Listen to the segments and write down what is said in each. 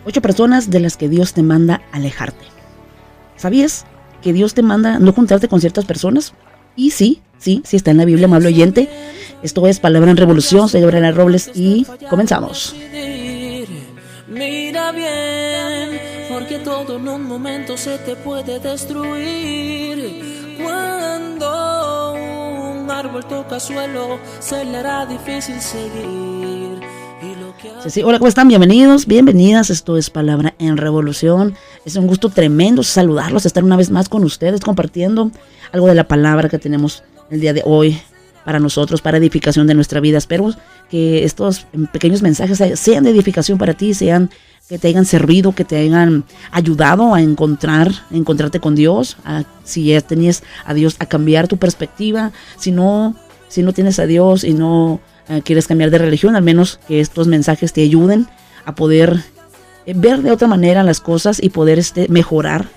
8 personas de las que Dios te manda alejarte. ¿Sabías que Dios te manda no juntarte con ciertas personas? Y sí está en la Biblia, amable oyente. Esto es Palabra en Revolución. Soy Gabriela Robles y comenzamos. Mira bien, porque todo en un momento se te puede destruir. Cuando un árbol toca suelo, se le hará difícil seguir. Hola, ¿cómo están? Bienvenidos, bienvenidas. Esto es Palabra en Revolución. Es un gusto tremendo saludarlos, estar una vez más con ustedes, compartiendo algo de la palabra que tenemos el día de hoy para nosotros, para edificación de nuestra vida. Espero que estos pequeños mensajes sean de edificación para ti, que te hayan servido, que te hayan ayudado a encontrarte con Dios. Si ya tenías a Dios, a cambiar tu perspectiva. Si no tienes a Dios y no quieres cambiar de religión, al menos que estos mensajes te ayuden a poder ver de otra manera las cosas y poder mejorar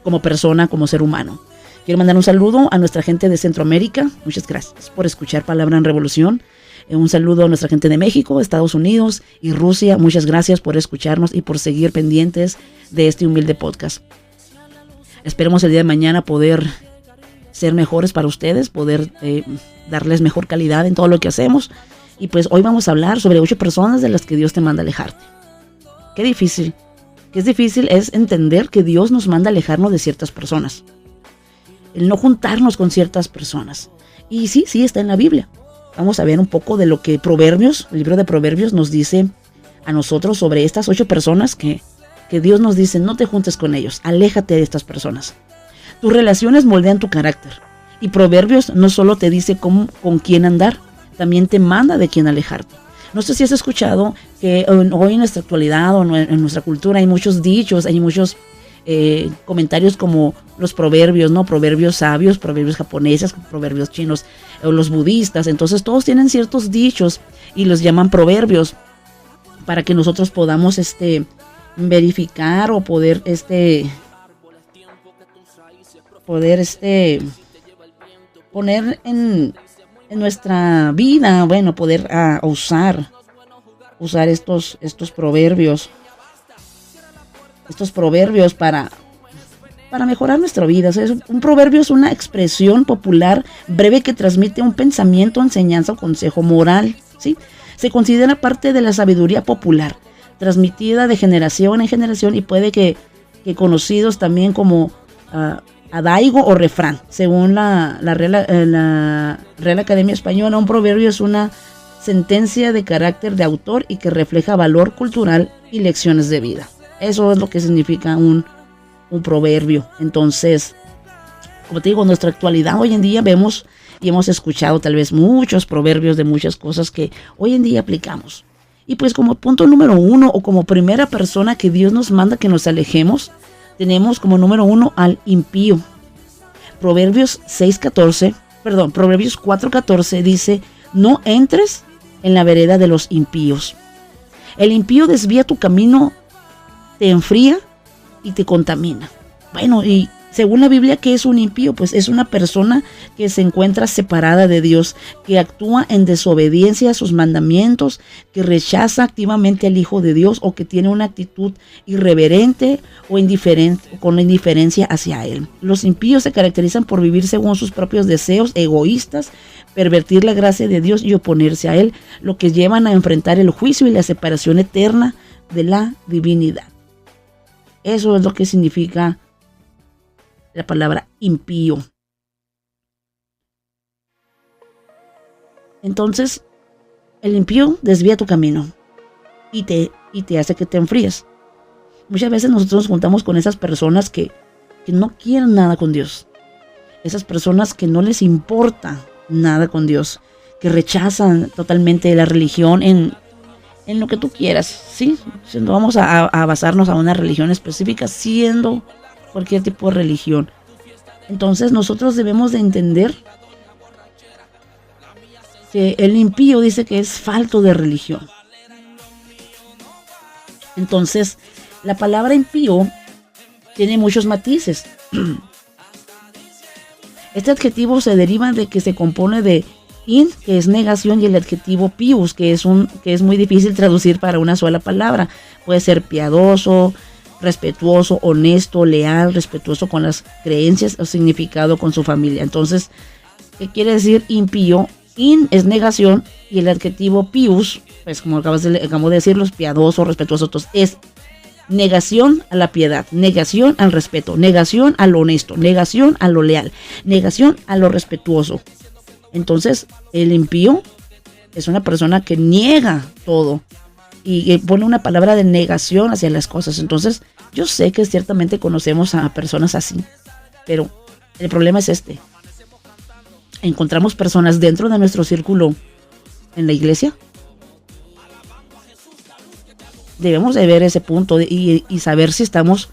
como persona, como ser humano. Quiero mandar un saludo a nuestra gente de Centroamérica. Muchas gracias por escuchar Palabra en Revolución. Un saludo a nuestra gente de México, Estados Unidos y Rusia. Muchas gracias por escucharnos y por seguir pendientes de este humilde podcast. Esperemos el día de mañana poder ser mejores para ustedes, poder darles mejor calidad en todo lo que hacemos. Y pues hoy vamos a hablar sobre 8 personas de las que Dios te manda alejarte. Qué difícil es entender que Dios nos manda alejarnos de ciertas personas. El no juntarnos con ciertas personas. Y sí está en la Biblia. Vamos a ver un poco de lo que Proverbios, el libro de Proverbios, nos dice a nosotros sobre estas 8 personas que Dios nos dice: no te juntes con ellos, aléjate de estas personas. Tus relaciones moldean tu carácter. Y Proverbios no solo te dice con quién andar, también te manda de quién alejarte. No sé si has escuchado que hoy en nuestra actualidad o en nuestra cultura hay muchos dichos, hay muchos comentarios como los proverbios, ¿no? Proverbios sabios, proverbios japoneses, proverbios chinos, o los budistas. Entonces todos tienen ciertos dichos y los llaman proverbios para que nosotros podamos verificar o poder poner en nuestra vida, bueno, poder usar estos proverbios para mejorar nuestra vida. O sea, un proverbio es una expresión popular breve que transmite un pensamiento, enseñanza o consejo moral, ¿sí? Se considera parte de la sabiduría popular, transmitida de generación en generación, y puede que conocidos también como adagio o refrán. Según la Real Academia Española, un proverbio es una sentencia de carácter de autor y que refleja valor cultural y lecciones de vida. Eso es lo que significa un proverbio. Entonces, como te digo, en nuestra actualidad hoy en día vemos y hemos escuchado tal vez muchos proverbios de muchas cosas que hoy en día aplicamos. Y pues como punto número 1 o como primera persona que Dios nos manda que nos alejemos, tenemos como número 1 al impío. Proverbios 4:14 dice: no entres en la vereda de los impíos. El impío desvía tu camino, te enfría y te contamina. Bueno, y según la Biblia, ¿qué es un impío? Pues es una persona que se encuentra separada de Dios, que actúa en desobediencia a sus mandamientos, que rechaza activamente al Hijo de Dios, o que tiene una actitud irreverente o indiferente, con indiferencia hacia Él. Los impíos se caracterizan por vivir según sus propios deseos, egoístas, pervertir la gracia de Dios y oponerse a Él, lo que llevan a enfrentar el juicio y la separación eterna de la divinidad. Eso es lo que significa la palabra impío. Entonces, el impío desvía tu camino y te hace que te enfríes. Muchas veces nosotros nos juntamos con esas personas que no quieren nada con Dios. Esas personas que no les importa nada con Dios, que rechazan totalmente la religión en lo que tú quieras, ¿sí? No vamos a basarnos a una religión específica, siendo cualquier tipo de religión. Entonces nosotros debemos de entender que el impío dice que es falto de religión. Entonces, la palabra impío tiene muchos matices. Este adjetivo se deriva de que se compone de in, que es negación, y el adjetivo pius, que es muy difícil traducir para una sola palabra. Puede ser piadoso, respetuoso, honesto, leal, respetuoso con las creencias o significado con su familia. Entonces, ¿qué quiere decir impío? In es negación y el adjetivo pius, pues como acabamos de decirlo, es piadoso, respetuoso. Entonces, es negación a la piedad, negación al respeto, negación a lo honesto, negación a lo leal, negación a lo respetuoso. Entonces, el impío es una persona que niega todo y pone una palabra de negación hacia las cosas. Entonces, yo sé que ciertamente conocemos a personas así, pero el problema es este. Encontramos personas dentro de nuestro círculo en la iglesia. Debemos de ver ese punto y saber si estamos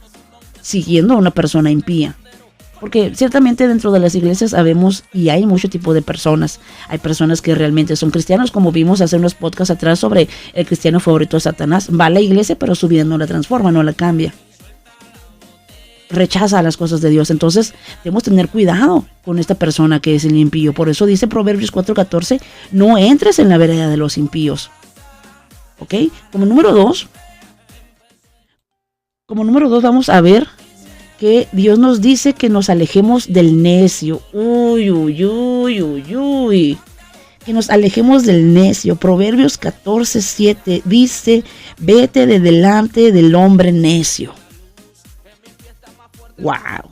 siguiendo a una persona impía. Porque ciertamente dentro de las iglesias sabemos y hay mucho tipo de personas. Hay personas que realmente son cristianos, como vimos hace unos podcasts atrás sobre el cristiano favorito de Satanás. Va a la iglesia, pero su vida no la transforma, no la cambia. Rechaza las cosas de Dios. Entonces debemos tener cuidado con esta persona que es el impío. Por eso dice Proverbios 4:14, no entres en la vereda de los impíos. ¿Ok? Como número dos vamos a ver que Dios nos dice que nos alejemos del necio. Que nos alejemos del necio. Proverbios 14:7 dice, vete de delante del hombre necio. Wow.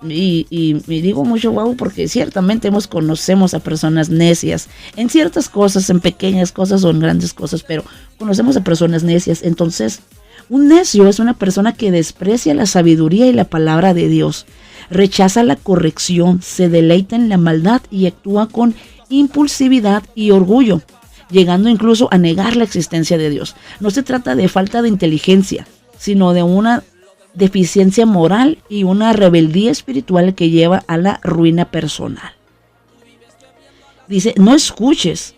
Y me digo mucho wow porque ciertamente conocemos a personas necias en ciertas cosas, en pequeñas cosas o en grandes cosas, pero conocemos a personas necias. Entonces, un necio es una persona que desprecia la sabiduría y la palabra de Dios, rechaza la corrección, se deleita en la maldad y actúa con impulsividad y orgullo, llegando incluso a negar la existencia de Dios. No se trata de falta de inteligencia, sino de una deficiencia moral y una rebeldía espiritual que lleva a la ruina personal. Dice, no escucha,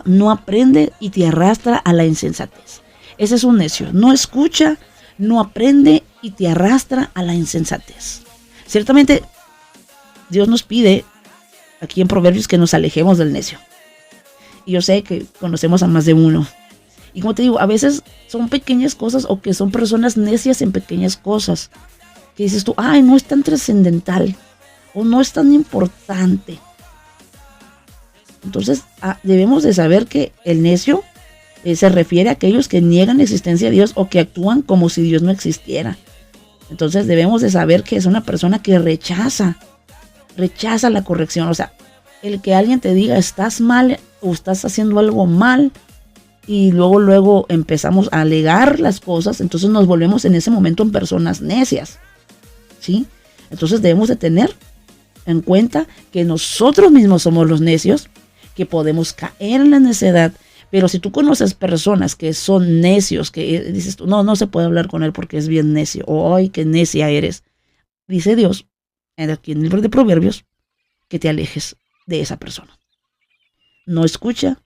no aprende y te arrastra a la insensatez. Ese es un necio. No escucha, no aprende y te arrastra a la insensatez. Ciertamente, Dios nos pide aquí en Proverbios que nos alejemos del necio. Y yo sé que conocemos a más de uno. Y como te digo, a veces son pequeñas cosas o que son personas necias en pequeñas cosas. Que dices tú, ay, no es tan trascendental o no es tan importante. Entonces, debemos de saber que el necio se refiere a aquellos que niegan la existencia de Dios o que actúan como si Dios no existiera. Entonces debemos de saber que es una persona que rechaza la corrección. O sea, el que alguien te diga estás mal o estás haciendo algo mal y luego empezamos a alegar las cosas, entonces nos volvemos en ese momento en personas necias, ¿sí? Entonces debemos de tener en cuenta que nosotros mismos somos los necios, que podemos caer en la necedad. Pero si tú conoces personas que son necios, que dices tú, no se puede hablar con él porque es bien necio, o ay, qué necia eres, dice Dios, aquí en el libro de Proverbios, que te alejes de esa persona. No escucha,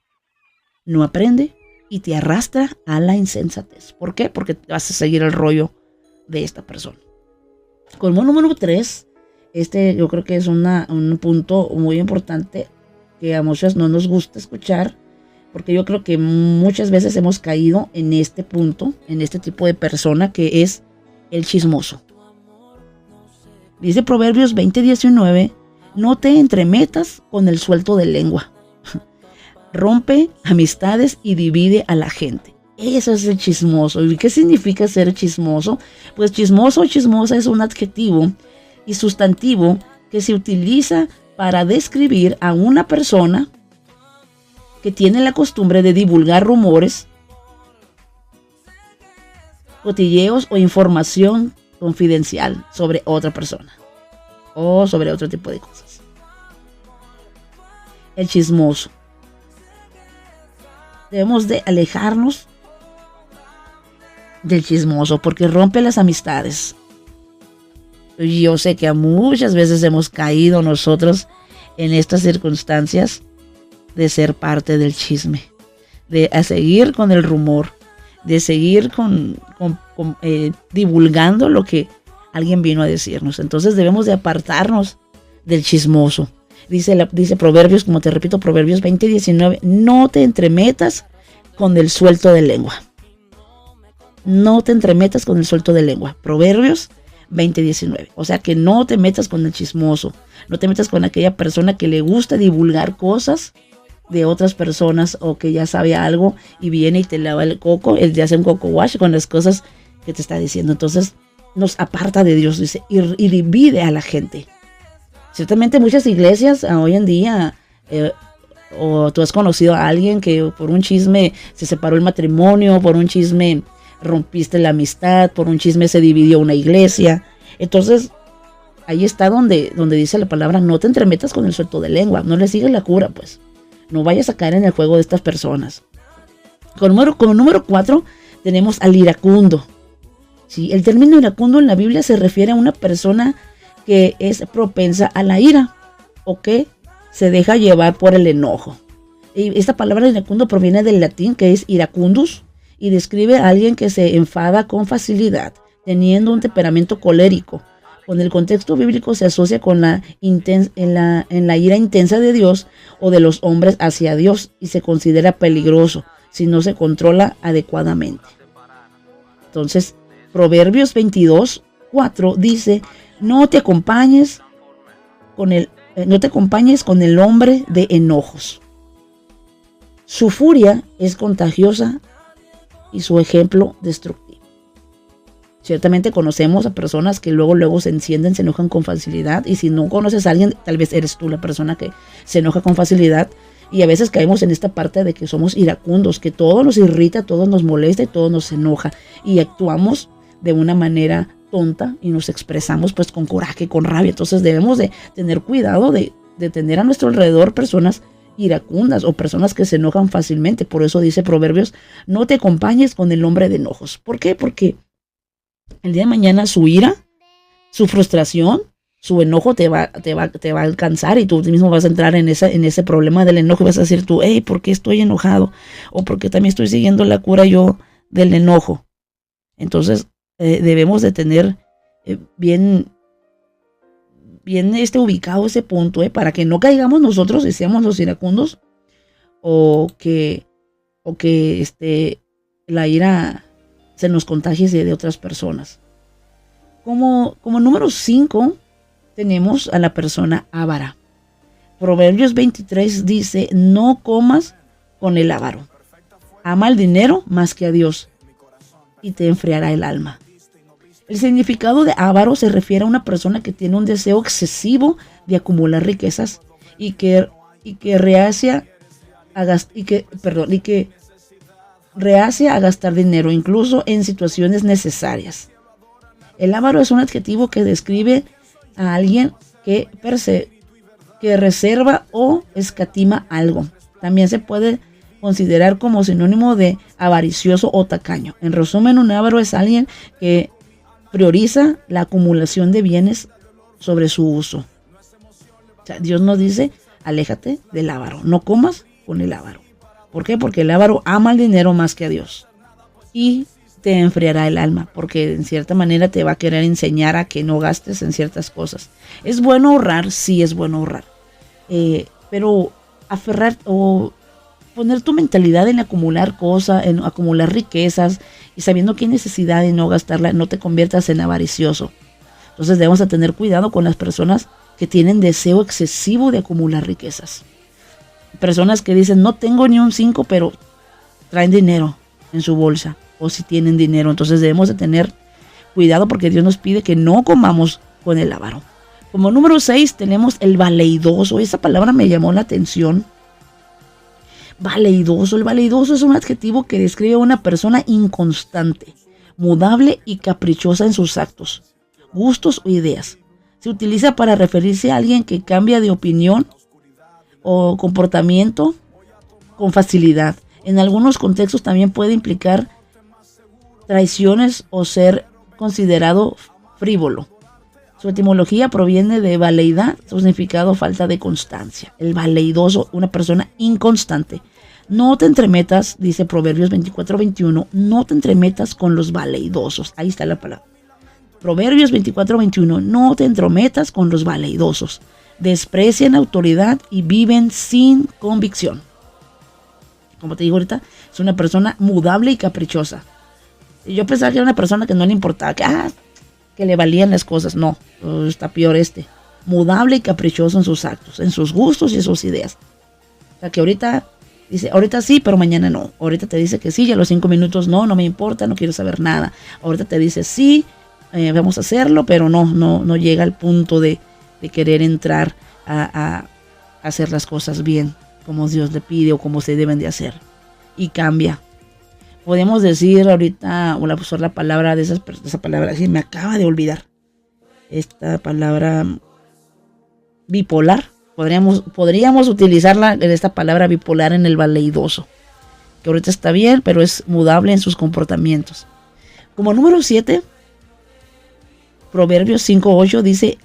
no aprende y te arrastra a la insensatez. ¿Por qué? Porque vas a seguir el rollo de esta persona. Como número 3, yo creo que es un punto muy importante que a muchos no nos gusta escuchar, porque yo creo que muchas veces hemos caído en este punto, en este tipo de persona que es el chismoso. Dice Proverbios 20:19, no te entremetas con el suelto de lengua. Rompe amistades y divide a la gente. Eso es el chismoso. ¿Y qué significa ser chismoso? Pues chismoso o chismosa es un adjetivo y sustantivo que se utiliza para describir a una persona que tiene la costumbre de divulgar rumores, cotilleos o información confidencial sobre otra persona o sobre otro tipo de cosas. El chismoso. Debemos de alejarnos del chismoso porque rompe las amistades. Yo sé que muchas veces hemos caído nosotros en estas circunstancias de ser parte del chisme, de seguir con el rumor, de seguir divulgando lo que alguien vino a decirnos. Entonces debemos de apartarnos del chismoso. Dice Proverbios, como te repito, Proverbios 20:19, no te entremetas con el suelto de lengua. No te entremetas con el suelto de lengua. Proverbios 20:19. O sea, que no te metas con el chismoso. No te metas con aquella persona que le gusta divulgar cosas de otras personas o que ya sabe algo y viene y te lava el coco. Él te hace un coco wash con las cosas que te está diciendo. Entonces nos aparta de Dios, dice, y divide a la gente. Ciertamente muchas iglesias hoy en día, o tú has conocido a alguien que por un chisme se separó el matrimonio, por un chisme rompiste la amistad, por un chisme se dividió una iglesia. Entonces ahí está donde dice la palabra, no te entremetas con el suelto de lengua, no le sigues la cura, pues. No vayas a caer en el juego de estas personas. Como número 4 tenemos al iracundo. ¿Sí? El término iracundo en la Biblia se refiere a una persona que es propensa a la ira o que se deja llevar por el enojo. Y esta palabra iracundo proviene del latín, que es iracundus, y describe a alguien que se enfada con facilidad, teniendo un temperamento colérico. Con el contexto bíblico se asocia con la ira intensa de Dios o de los hombres hacia Dios y se considera peligroso si no se controla adecuadamente. Entonces, Proverbios 22:4 dice, no te acompañes con el hombre de enojos. Su furia es contagiosa y su ejemplo destructivo. Ciertamente conocemos a personas que luego se encienden, se enojan con facilidad, y si no conoces a alguien, tal vez eres tú la persona que se enoja con facilidad, y a veces caemos en esta parte de que somos iracundos, que todo nos irrita, todo nos molesta y todo nos enoja, y actuamos de una manera tonta y nos expresamos pues con coraje, con rabia. Entonces debemos de tener cuidado de tener a nuestro alrededor personas iracundas o personas que se enojan fácilmente. Por eso dice Proverbios, no te acompañes con el hombre de enojos. ¿Por qué? Porque el día de mañana su ira, su frustración, su enojo te va a alcanzar y tú mismo vas a entrar en ese problema del enojo y vas a decir tú, hey, ¿por qué estoy enojado? O porque también estoy siguiendo la cura yo del enojo. Entonces debemos de tener bien ubicado ese punto, para que no caigamos nosotros y seamos los iracundos o que la ira se nos contagie de otras personas. Como número 5 tenemos a la persona avara. Proverbios 23 dice, no comas con el avaro. Ama el dinero más que a Dios y te enfriará el alma. El significado de avaro se refiere a una persona que tiene un deseo excesivo de acumular riquezas y que reacia a gastar dinero, incluso en situaciones necesarias. El avaro es un adjetivo que describe a alguien que reserva o escatima algo. También se puede considerar como sinónimo de avaricioso o tacaño. En resumen, un avaro es alguien que prioriza la acumulación de bienes sobre su uso. O sea, Dios nos dice, aléjate del avaro, no comas con el avaro. ¿Por qué? Porque el avaro ama el dinero más que a Dios. Y te enfriará el alma, porque en cierta manera te va a querer enseñar a que no gastes en ciertas cosas. ¿Es bueno ahorrar? Sí, es bueno ahorrar. Pero aferrar o poner tu mentalidad en acumular cosas, en acumular riquezas, y sabiendo que hay necesidad de no gastarla, no te conviertas en avaricioso. Entonces debemos de tener cuidado con las personas que tienen deseo excesivo de acumular riquezas. Personas que dicen, no tengo ni un 5, pero traen dinero en su bolsa, o si tienen dinero. Entonces debemos de tener cuidado porque Dios nos pide que no comamos con el avaro. Como número 6 tenemos el valeidoso. Esa palabra me llamó la atención. Valeidoso. El valeidoso es un adjetivo que describe a una persona inconstante, mudable y caprichosa en sus actos, gustos o ideas. Se utiliza para referirse a alguien que cambia de opinión o comportamiento con facilidad. En algunos contextos también puede implicar traiciones o ser considerado frívolo. Su etimología proviene de veleidad, su significado falta de constancia. El valeidoso, una persona inconstante. No te entremetas, dice Proverbios 24:21, no te entremetas con los valeidosos. Ahí está la palabra. Proverbios 24:21, no te entrometas con los valeidosos. desprecian autoridad y viven sin convicción. Como te digo ahorita, es una persona mudable y caprichosa. Y yo pensaba que era una persona que no le importaba, que le valían las cosas. No, está peor mudable y caprichoso en sus actos, en sus gustos y en sus ideas. O sea que ahorita dice, ahorita sí, pero mañana no. Ahorita te dice que sí, y a los 5 minutos no me importa, no quiero saber nada. Ahorita te dice sí, vamos a hacerlo, pero no llega al punto de querer entrar a hacer las cosas bien, como Dios le pide o como se deben de hacer. Y cambia. Podemos decir ahorita, o usar la palabra de esa palabra, sí, me acaba de olvidar. Esta palabra bipolar. Podríamos utilizarla en esta palabra bipolar en el valeidoso. Que ahorita está bien, pero es mudable en sus comportamientos. Como número 7, Proverbios 5:8 dice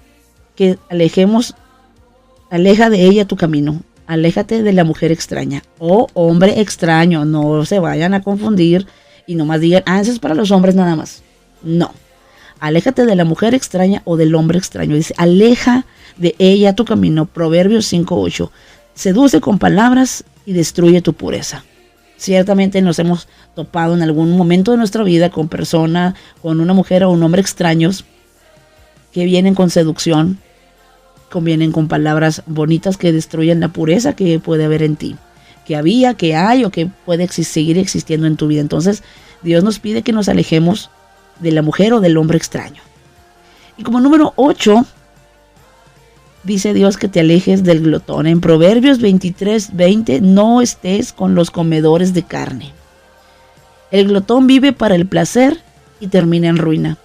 que aleja de ella tu camino. Aléjate de la mujer extraña o hombre extraño. No se vayan a confundir y nomás digan, eso es para los hombres nada más. No. Aléjate de la mujer extraña o del hombre extraño. Dice, aleja de ella tu camino. Proverbios 5:8. Seduce con palabras y destruye tu pureza. Ciertamente nos hemos topado en algún momento de nuestra vida con una mujer o un hombre extraños que vienen con seducción, vienen con palabras bonitas que destruyen la pureza que puede haber en ti, que había, que hay o que puede seguir existiendo en tu vida. Entonces, Dios nos pide que nos alejemos de la mujer o del hombre extraño. Y como número 8, dice Dios que te alejes del glotón. En Proverbios 23:20, no estés con los comedores de carne. El glotón vive para el placer y termina en ruina.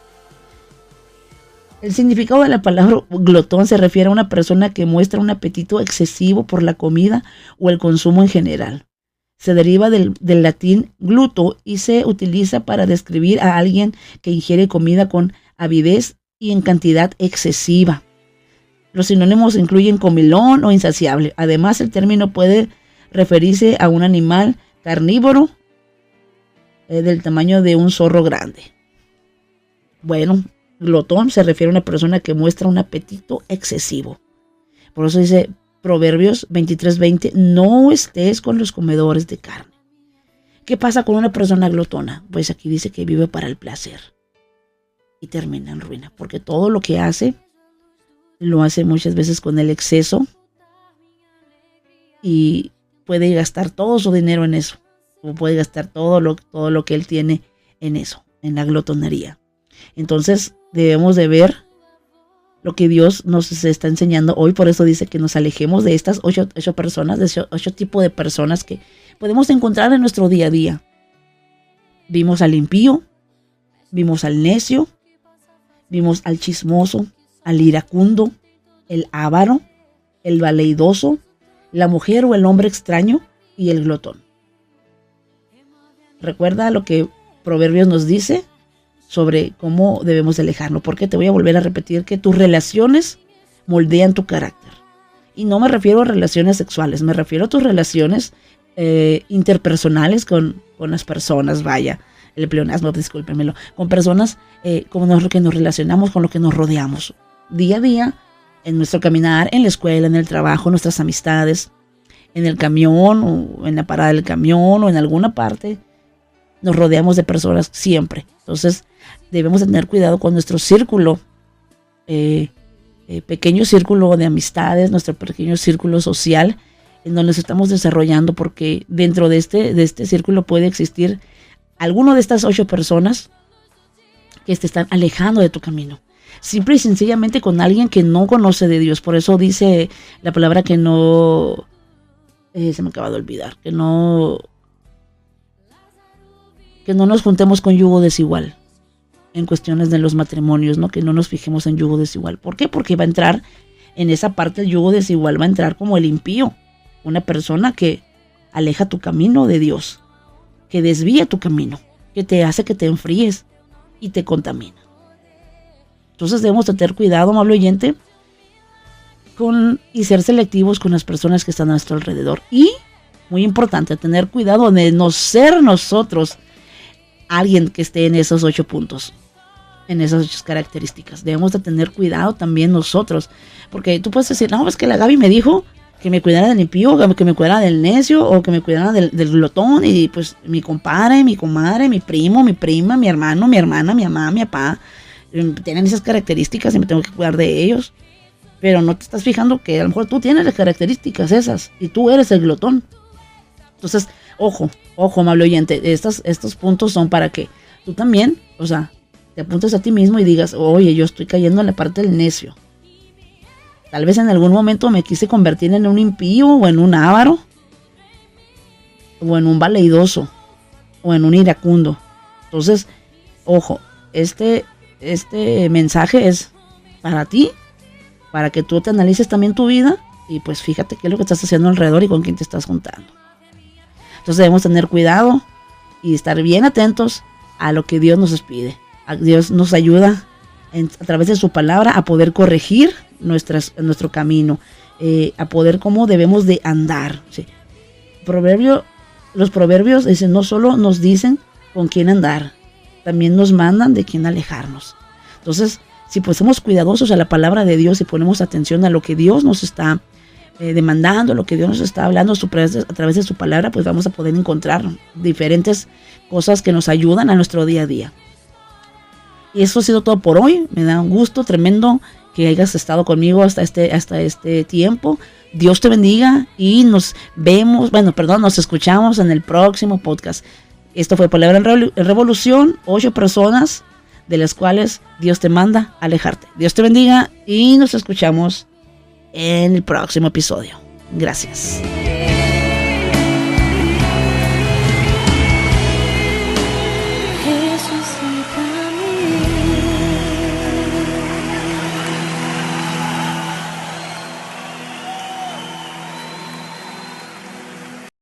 El significado de la palabra glotón se refiere a una persona que muestra un apetito excesivo por la comida o el consumo en general. Se deriva del latín gluto y se utiliza para describir a alguien que ingiere comida con avidez y en cantidad excesiva. Los sinónimos incluyen comilón o insaciable. Además, el término puede referirse a un animal carnívoro del tamaño de un zorro grande. Bueno, glotón se refiere a una persona que muestra un apetito excesivo. Por eso dice Proverbios 23:20, no estés con los comedores de carne. ¿Qué pasa con una persona glotona? Pues aquí dice que vive para el placer y termina en ruina, porque todo lo que hace, lo hace muchas veces con el exceso y puede gastar todo su dinero en eso, o puede gastar todo lo que él tiene en eso, en la glotonería. Entonces debemos de ver lo que Dios nos está enseñando hoy. Por eso dice que nos alejemos de estas 8 personas, de 8 tipos de personas que podemos encontrar en nuestro día a día. Vimos al impío, vimos al necio, vimos al chismoso, al iracundo, el avaro, el valeidoso, la mujer o el hombre extraño y el glotón. Recuerda lo que Proverbios nos dice sobre cómo debemos alejarlo, porque te voy a volver a repetir que tus relaciones moldean tu carácter. Y no me refiero a relaciones sexuales, me refiero a tus relaciones interpersonales con las personas, el pleonasmo, discúlpenmelo, con personas que nos relacionamos, con lo que nos rodeamos. Día a día, en nuestro caminar, en la escuela, en el trabajo, nuestras amistades, en el camión, o en la parada del camión, o en alguna parte, nos rodeamos de personas siempre. Entonces, debemos tener cuidado con nuestro círculo, pequeño círculo de amistades, nuestro pequeño círculo social, en donde nos estamos desarrollando, porque dentro de este círculo puede existir alguno de estas 8 personas que te están alejando de tu camino. Simple y sencillamente con alguien que no conoce de Dios. Por eso dice la palabra que no... se me acaba de olvidar. Que no nos juntemos con yugo desigual en cuestiones de los matrimonios, ¿no? Que no nos fijemos en yugo desigual. ¿Por qué? Porque va a entrar en esa parte, el yugo desigual va a entrar como el impío. Una persona que aleja tu camino de Dios, que desvía tu camino, que te hace que te enfríes y te contamina. Entonces debemos tener cuidado, amable oyente, y ser selectivos con las personas que están a nuestro alrededor. Y, muy importante, tener cuidado de no ser nosotros alguien que esté en esos 8 puntos. en esas características. Debemos de tener cuidado también nosotros, porque tú puedes decir, no, es que la Gaby me dijo que me cuidara del impío, que me cuidara del necio, o que me cuidara del glotón, y pues mi compadre, mi comadre, mi primo, mi prima, mi hermano, mi hermana, mi mamá, mi papá, tienen esas características y me tengo que cuidar de ellos. Pero no te estás fijando que a lo mejor tú tienes las características esas, y tú eres el glotón. Entonces, ojo, amable oyente, estos puntos son para que tú también, o sea, te apuntes a ti mismo y digas, oye, yo estoy cayendo en la parte del necio. Tal vez en algún momento me quise convertir en un impío, o en un avaro, o en un valeidoso, o en un iracundo. Entonces, ojo, este mensaje es para ti, para que tú te analices también tu vida, y pues fíjate qué es lo que estás haciendo alrededor y con quién te estás juntando. Entonces debemos tener cuidado y estar bien atentos a lo que Dios nos pide. Dios nos ayuda a través de su palabra a poder corregir nuestro camino, a poder cómo debemos de andar. ¿Sí? Los proverbios dicen, no solo nos dicen con quién andar, también nos mandan de quién alejarnos. Entonces, si pues somos cuidadosos a la palabra de Dios y ponemos atención a lo que Dios nos está demandando, lo que Dios nos está hablando a través de su palabra, pues vamos a poder encontrar diferentes cosas que nos ayudan a nuestro día a día. Y eso ha sido todo por hoy. Me da un gusto tremendo que hayas estado conmigo hasta este tiempo. Dios te bendiga y nos escuchamos en el próximo podcast. Esto fue Palabra en Revolución, 8 personas de las cuales Dios te manda a alejarte. Dios te bendiga y nos escuchamos en el próximo episodio. Gracias.